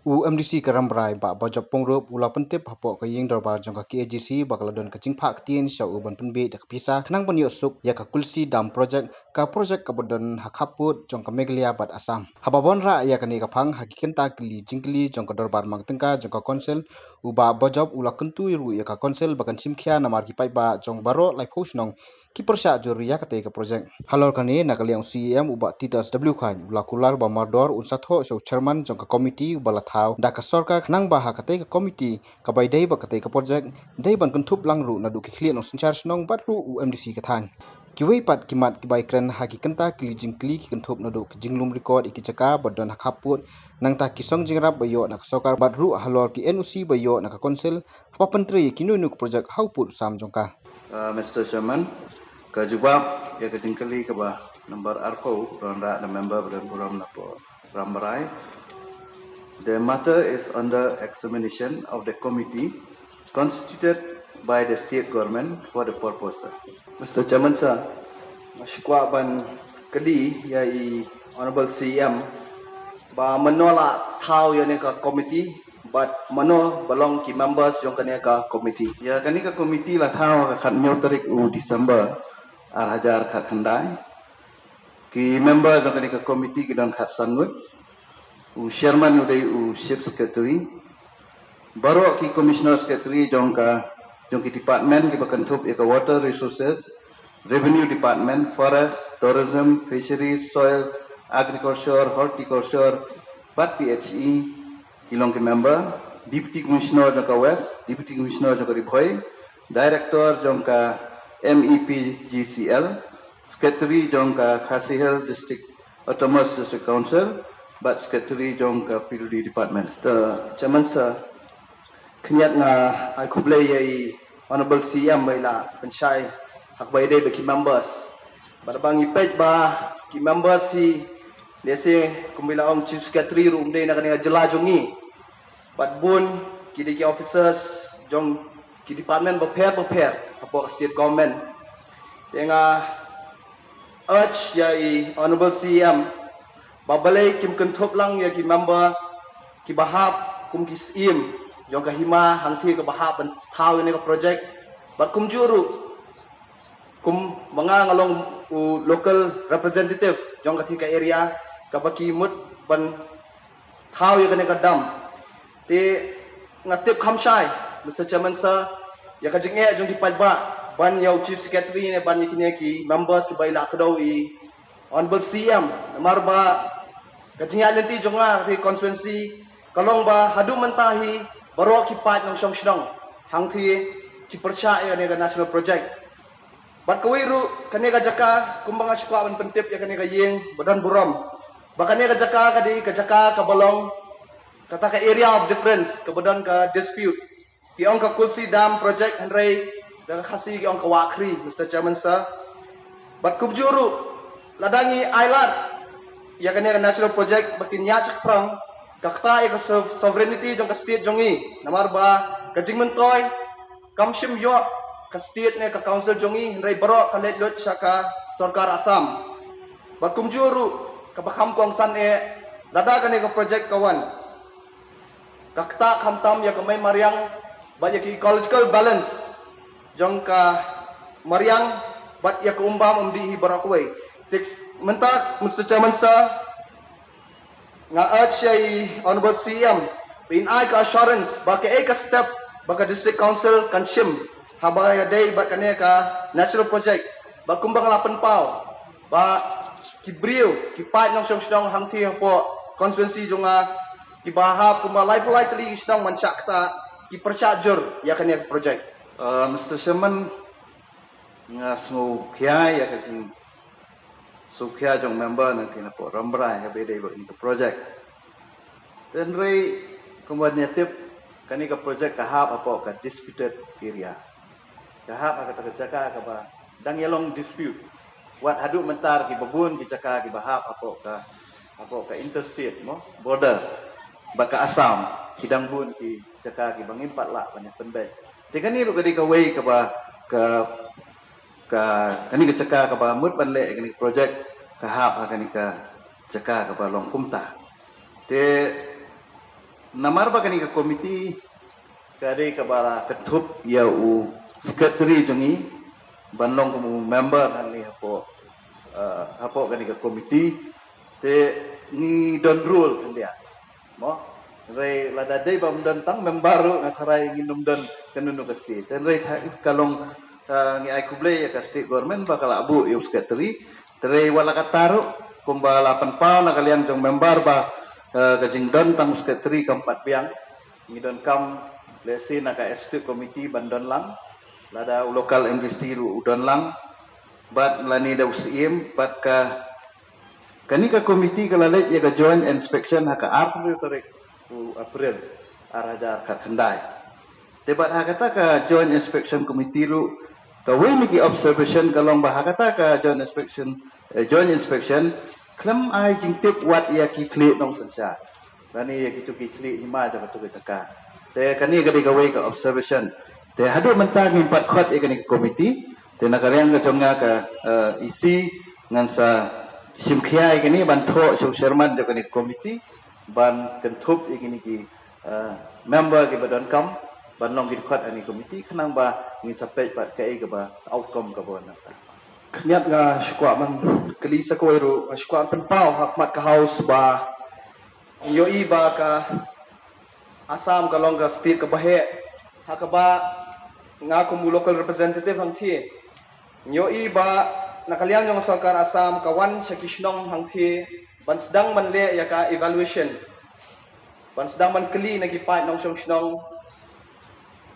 UMDC Karambrai ba bajak pongrup ula pentip hapok ka ying darbar jong ka KAGC bakaladon ka jingpha ktien sya uban penbe dak pisa khnang ban yosuk ya ka kulsi dam project ka bodon hakhaput jong ka meglia bat asam hababon ra ya ka ni ka phang hakikenta kli jingkli jong ka darbar mangtengka jong ka konsel uba bajab ula kentu ru ya ka konsel bakan simkhia namar ki pai ba jong baro lai phosnong ki persya jor ya ka te ka project halor kani nakaliang CEM uba titas W khan ula kular ba mardor unsatho so chairman jong ka committee uba Daka Sorkar nang baha katay ka komiti kabay day ba katay ka project day ban kuntup lang ru na du kiklian ng sinchar snong bat ru UMDC kathan. Kiway pat kimat kibay kren haki kenta kilijing kli kikuntup na du kijinglum record ikichaka badon hakaput nang ta kisong jingrap bayo na kasokar bat ru halor ki NUC bayo na ka konsel hapa pentri kinunuk project hauput sam jongka. Mr. Chairman, kajubab ya kejingkali ke bah nomor arko ronda the member berpuram napo ramrai. The matter is under examination of the committee constituted by the state government for the purpose. Mr. Chairman, sir, masyukwa ban kedi yai Honorable CM ba menolak tahu yang ka committee but mano belong ki members yang kena ka committee. Ya kani ka committee lah tahu kat nyotarik December hajar kat handai. Ki member yang kena ka committee kidan kat sangut. Chairman uday chief secretary baru ki commissioner secretary jong ki department ki bakantup ka water resources, revenue department, forest, tourism, fisheries, soil, agriculture, horticulture, bat PHE kilong ki member, deputy commissioner jong ka west, deputy commissioner jong ka Ribhoy, director jong ka MEPGCL, secretary jong ka Khasi Hills district autonomous district council, but secretary jong ka PWD department. Mr. Chairman, sir, kenyat nga ay kublay ay Honorable CM bayla pensyai hak bayday baki members. Barabang ipet ba ki members si lese kumbila ong chief secretary room day na kanina jela jongi. But bun ki officers jong ki department prepare apo state government. Tenga urge yai Honorable CM babalay kim kentup lang ya ki member ki bahap kum ki sim jong ka hima hangti ka bahap ban taw ni ka project bat kum juru kum mga ngalong local representative jong ka tika area ka baki mut ban taw ya ka dam ti ngatip khamshai Mr. Chairman, sir, ya ka jinge jong di palba ban yaw chief secretary ne ban ni ki members ki baila ka daw i Honorable CM marba kajingan nanti jonga di konstituensi kalong ba hadu mentahi baru kipat ng syong hang ti ki percaya ni national project bat kawiru kani ka jaka kumbanga syukwa ban pentip ya kani ka ying badan buram bakani ka jaka ka balong kata ka area of difference ka badan ka dispute ti ong ka kulsi dam project handray da khasi ki ong ka wakri Mr. Chairman, sir, bat kubjuru ladangi ailat ya kanya national project bakin nyacak perang kakta ka sovereignty jong ka state jongi namar ba kajing mentoy kamshim yo ka state ne ka council jongi ray baro ka ledlot siya ka sarkar Assam bakum juru ka bakam kong san lada kanya ka project kawan kakta kamtam ya kamay mariang ba ya ki ecological balance jong ka mariang bat ya kumbam umdi barakway mentak Mr. Chairman, sir, nga urge siya Honorable CM pinay ka assurance baka ka step baka district council kansim habaya day ba kanya ka national project ba kumbang lapan pao ba kibriw kipat ng siyong hangti po constituency jung kibahap kumalay politely isang mansyakta kipersyajur ya kanya project. Mr. Chairman, nga smo kaya ya kajing Sukya jong member ng tinapo rambra ya beda ibu ini project. Dan ray kemudian tip kani ka project kahap apa ka disputed area. Kahap ka jaka ka ba dang yalong dispute. Wat hadu mentar ki babun ki jaka ki bahap apa ka interstate mo border baka Assam kidang bun ki jaka ki bangimpat lah banyak penbet. Tikani ru kadi ka way ka ba kani ka caka ka ba mut banle kani project kahap kani ka caka ka ba long kumta te namar ba kani ka komiti kare ka bara ketup ya sekretari jongi banlong ko member nang ni hapo kani ka komiti te ni don rule kandia mo rai lada dei bam don tang member ngatarai nginum don kanunu kasi ten rai kalong ngi ai kuble ya ka state government bakal abu yu sekretari tere wala kataru kumba 8 pau na kalian jong member ba gajing don tang sekretari keempat biang ngi don kam lesi na ka state committee bandon lang lada local MDC ru udon lang bat lani da usim bat ka kani ka komiti kalalek ya ka joint inspection haka April tarik April araja ka kendai debat hakata ka joint inspection committee ru ka we ki observation kalong ba hakata ka joint inspection klam ai jing tip wat ya ki klik nong sansa lani ya ki tu ki klik ni ma ja tu ki taka te kani ka de ka we ka observation te hadu mentang impat khot ya kani komiti te nakariang ka jonga ka isi ngan sa simkhiai kini ban tho so chairman de kani komiti ban kentup ikini ki member ki badan kam ban long ki khot ani komiti khnang ba ngi sapet pat kai ka ba outcome ka bon Kniat nga shukwa man kelisa ko ero shukwa penpau hakmat ka house ba yo iba ka Assam ka long ka state ka bahe hakaba nga ko local representative hang thi yo iba nakaliang yung sarkar Assam kawan sa kishnong hang thi ban sedang man le ya ka evaluation ban sedang man kli nagipat nong kishnong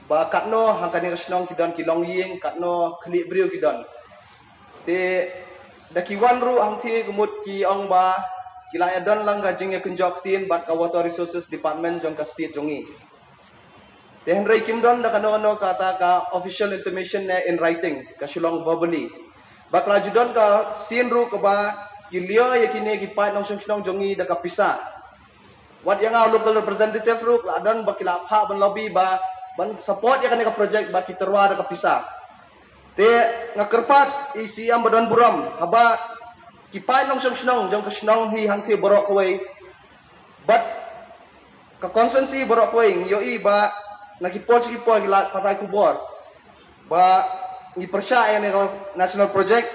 ba katno hang kani kishnong kidon kilong ying katno kli brio kidon te dakiwan ru hang thi kumut ki ong ba kilaya don lang ga jing ya kunjok tin bat ka water resources department jong ka state jongi te henry kimdon da kano kata ka official intimation na in writing ka shulong verbally bakla judon ka sin ru ka ba kilio ya kini gipat nong song jongi da ka pisa wat yang local representative ru adon bakila pha ban lobby ba ban support ya kani ka project ba kiterwa da ka pisa te ngakerpat isi am badon buram haba kipai nong song jong ka snong hi hang thi borok koi but ka consensus borok koi yo i ba nakipol gila patay kubor ba ni percaya ni national project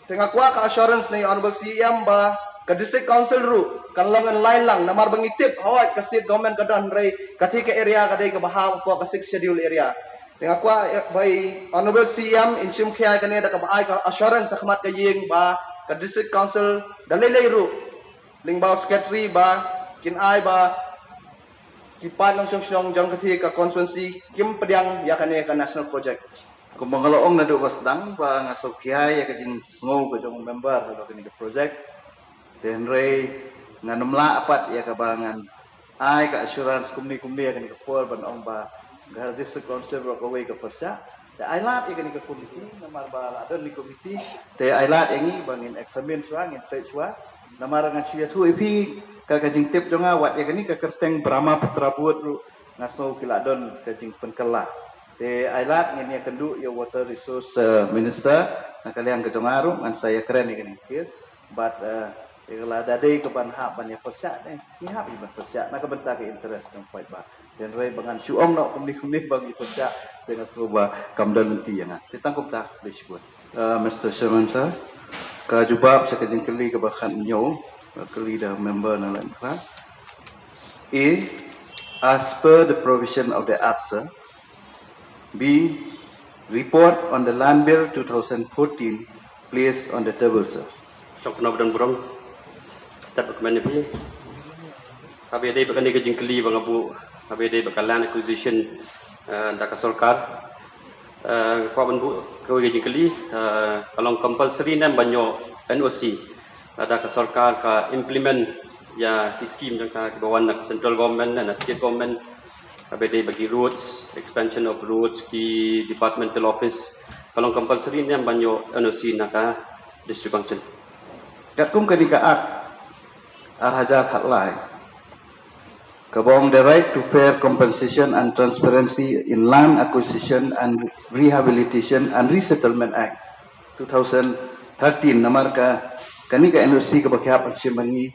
tengah kuat ka assurance ni honorable CM ba ka district council ru kan longan line lang namar bangitip hawat ka state government ka dan rai katika area kadai ka bahaw ko ka 6 schedule area tengah kuat by honorable CM in chimkhia kani da ka baay ka assurance khmat ka ying ba ka district council dalilay ru lingbaw secretary ba kinai ba kipan ng siyong jang kati ka constituency kim pediang ya kani ka national project kung mangaloong na do basdang ba nga sokiyay ya kajing ngo ka jong member sa kani ka project then ray nga numla apat ya kabangan ay ka assurance kumni ya kani ka pol ban ong ba ga district council ro ka way ka persa te ay lat ya kani ka committee namar ba adon ni committee te ay lat engi bangin examine swa ngin page wa namar nga siya tu ipi kajing tip jonga wat ya kani ka kerteng Brahma Putra buat ru ngaso kiladon kajing penkela te ailat ngini kendu ya water resource minister nakaliang ka jongaru ngan saya keren ni kani kir but la dadai ke ban hap ban ya percaya ni hap iban percaya nak bentar ke interest ng fight ba dan rai bangan suong no kumni bang percaya dengan suba kamdan ti yang tangkup ta disebut Mr. Chairman sir ka jubab sa kajing kali ka bakhan nyo leader member na lang as per the provision of the Act, sir, B, report on the land bill 2014 placed on the table, sir. Trong phần đồng burung, step dokumen ini, KBD bakal ni kejing keli bang abu, KBD bakal land acquisition dak solkar, kau bantu kau kejing keli, kalau compulsory nam banyak NOC, dak solkar ka implement ya scheme yang ka bawan nak central government dan state government, KBD bagi roads, expansion of roads ki departmental office, kalau compulsory nam banyak NOC nak district council. Kat kum kani ka ak arhaja khatlai kabong the right to fair compensation and transparency in land acquisition and rehabilitation and resettlement act 2013 namar ka kani ka NOC ka bakya pagsimangi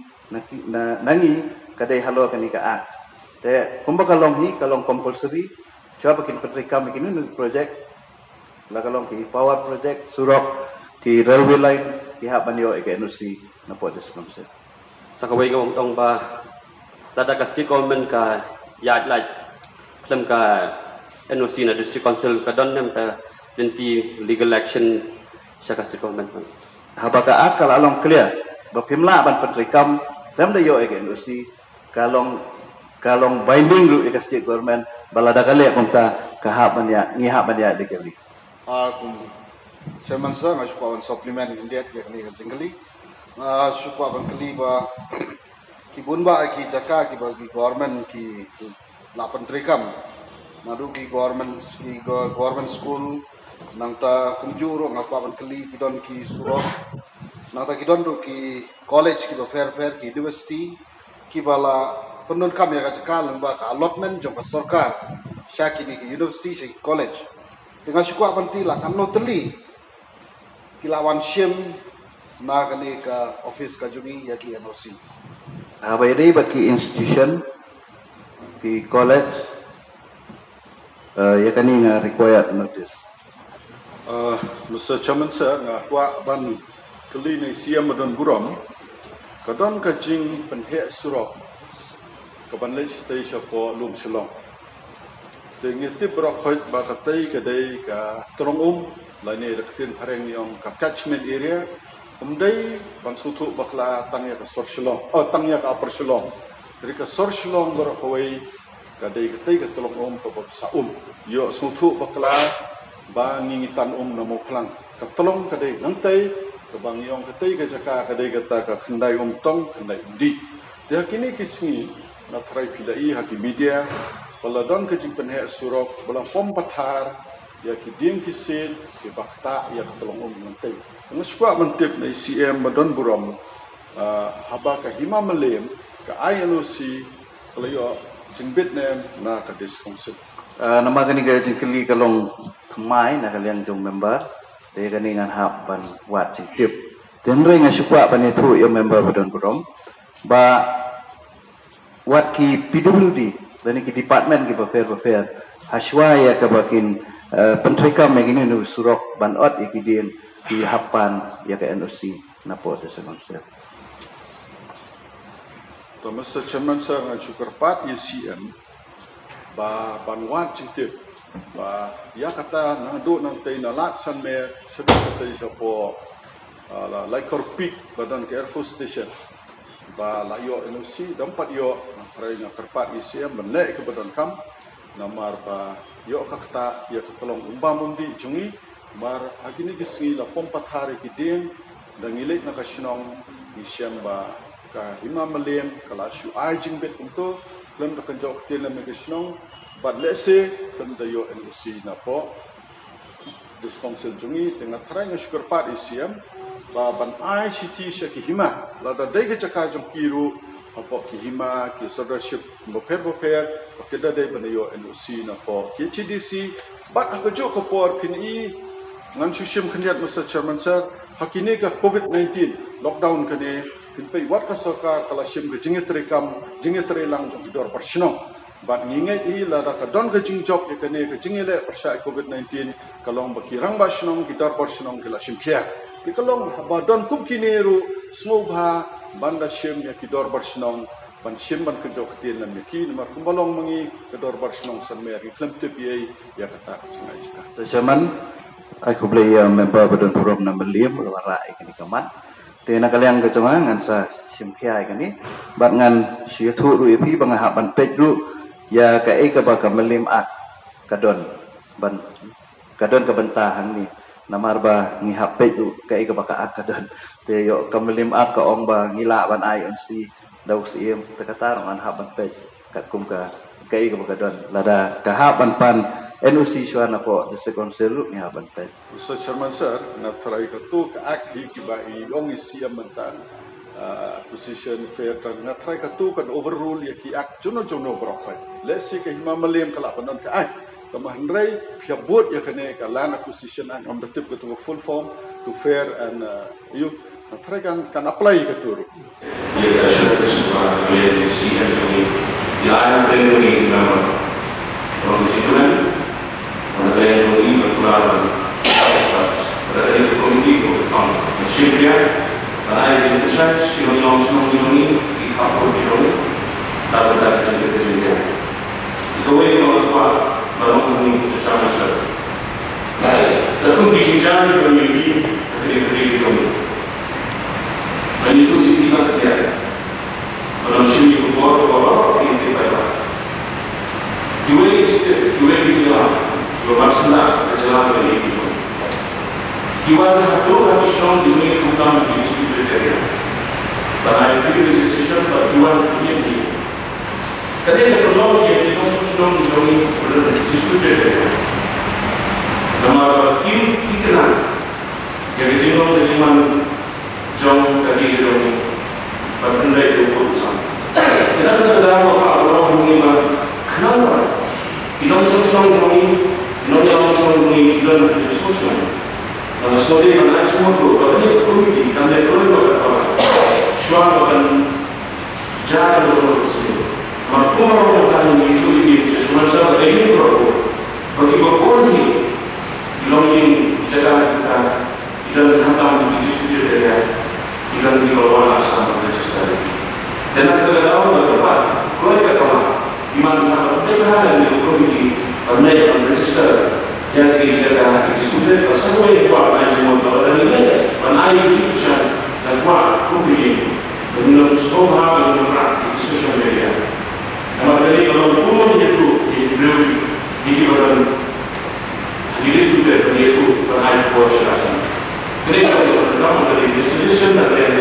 nangi kadai halo kani ka ak Te kumba kalong compulsory coba bikin petrikam bikin ini project la kalong ki power project surok ki railway line ki haban yo ke NOC na po des konsep. Sakaway ko ong ba tada ka state government ka yard like klem ka NOC na district council ka don nem ka denti legal action sa ka state government. Habaka akal along clear bapimla ban petrikam dam da yo ke NOC kalong binding ru ke state government balada kali kumta kahaban ya ngihaban ya dikeli. Kung Chairman Sir, nga suka ang supplement hindi at yakni kan jengkali. Suka ang kali ba kibun ba ki jaka ki ba ki government ki lapan trikam. Madu ki government school nang ta kumjuro nga pa ang kali kidon ki surok. Nang ta kidon do ki college ki ba fair ki university ki bala penun kam ya ka jaka lang ba ka allotment jong ka sarkar. Siya ki university si college. Dengan suku abanti lah kan teli kilawan sim na kani ka office ka jungi ya ki NOC. Habai baki institution ki college ya kani nga required notice. Mr. Chairman Sir nga kwa ban kali ni siam madon buram kadon ka jing penhe surok ka ban legislation ko lum shalom. Dengan tip berokhoit bakatai kedai ka terong lainnya deketin pareng yang ka catchment area umdai ban sutu bakla tangya ka sorshilong tangya ka upper shilong dari ka sorshilong berokhoit kedai ketai ka terong ka bot sa yo sutu bakla ba ngingitan namo klang ka tolong kedai ngantai ka bang yong ketai ka jaka kedai kata ka khandai tong khandai di dia kini kisni na try pilai haki media baladon ke jing penhe surok balang pom pathar ya ki dim ki sil ki bakta ya ketolong nanti ngas kwa mentip na ICM madon buram haba ka hima melem ka INOC kalayo jingbit nem na ka diskonsep Nama kani ka jingkeli kalong kemai na kaliang jong member de kani ngan hab ban wat jingtip tenre nga sukwa ban itu yo member badon buram ba wat ki PWD dan ki department ki pafer haswa ya ka bakin pentrika megini nu surok ban ot ikidin ki hapan ya ka NOC na po sa konsep. To Mr. Chairman Sir nga sukarpat ICM ba banwat jingtip ba ya kata nado nang tay na laksan me sabi kata sa po like Peak badan ke Air Force Station ba layo NOC dampat yo ray nga karpat ICM benlek ke badan kam namar ba yo kakta ya ketolong umbamundi jungi mar agini gisngi la pompat hari kiding dan ngilik na kasinong ICM ba ka hima malem kala shu ai jingbet untuk lem ka kanjau ktil na megisnong but let's say kan da yo NOC na po this council jungi dengan try nga karpat ICM ba ban ICT sya ki hima la da dai ga chaka jong kiru apa ki hima ki leadership boper pakida dai banayo NOC na po ki CDC bat ako jo ko por kini ngan sushim kanyat Mr. Chairman Sir hakini ka COVID-19 lockdown kani kinpai wat ka sarkar kala shim ka jingetre lang jong dor persino bat ngingai i la da ka don ka jingjok kani ka jingele persai COVID-19 kalong bakirang ba shnong ki dor persino kala shim khia ki kalong ba don kum kineru smobha banda shim ya kidor barsnong ban shim ban kejok tin na miki mar kumbalong mangi kidor barsnong sanmer ki klemte pi ya kata chingai jika So Chairman aku beli member badan program number 5 lawara ikani kamat tena kaliang kecongan ngan sa simkia ikani bat ngan siu thu ru ipi bangah ban pej ru ya ka e ka ba ka melim ak kadon ban kadon ka bentahang ni namar ba ngi hapej ru ka e ka ba ka ak kadon te yo kamelim ak ka ong ba ngila ban INC daw siem tekatar an haban pej kat kum ka kai ka bagadon lada ka haban pan NOC suana po the second selu ni haban pej. Mr. Chairman Sir na try ka tu ka ak hi ki ba i ong isiam mentan position fair kan na try ka tu kan overrule ya ki ak jono brokai let's see ka hima malem kala panon ka ai kamahandray piabot ya kane ka land acquisition and on the tip to full form to fair and you try kan apply ka turu Ia sudah semua di CM ini Ilayan pelindungi member. Kalau konstituen, mana yang menjadi berkeluaran, berada di komiti untuk mensyukurnya, karena itu saya sih yang semua ini dikapur di tak berada di sini. Itu yang kalau baru ini sesama sahaja. Tapi bicara di komiti dari kami, dan itu kita kerja. Kalau sini berbuat apa ini kita. Dua dijalan, dua masalah berjalan dari itu. Dua habis tahun ini bukan diskusi but I feel the decision for dua ini. Kadang teknologi yang kita susun ini diskusi nama tim tiga yang dengan jom dari jom berpindah itu urusan. Kita sedang orang mengimak kenapa kita susun ini, kita susun ini dan susun. Sorry, mana semua tu, kalau ni komiti, kami perlu berapa, suara dan jalan berproses. Maka orang ini itu ini, semua saya ini berapa, bagi berapa ini, ilmu ini jaga kita, tidak hantam diskusi dia, tidak dibawa sama register. Dan kita tahu berapa, kalau kita tahu, di mana kita di komiti, ada register. Yang dijaga diskusi pasal itu apa yang semua orang ini, mana itu juga dan kuat kubik, menurut semua orang di sosial media. Nama dari kalau pun itu di bagian di diskusi itu mana itu berasal. Kenapa itu? Karena dari diskusi dan dari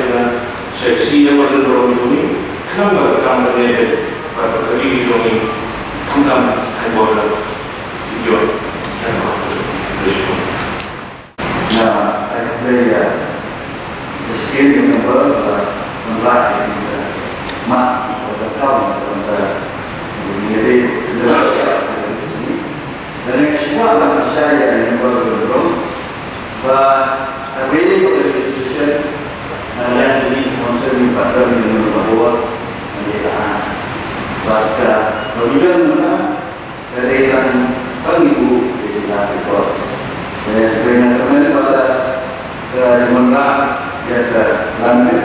seksi yang ada dalam ini, kenapa kami dari ini tentang hal itu. Nah, actually, the same number online mak atau kaum menjadi dan yang semua manusia yang bergabung bahwa really institution yang ini concern pada minum bahwa menjadi maka bagaimana dari pengibu dari bos. Dengan teman pada kemenang dia ke London.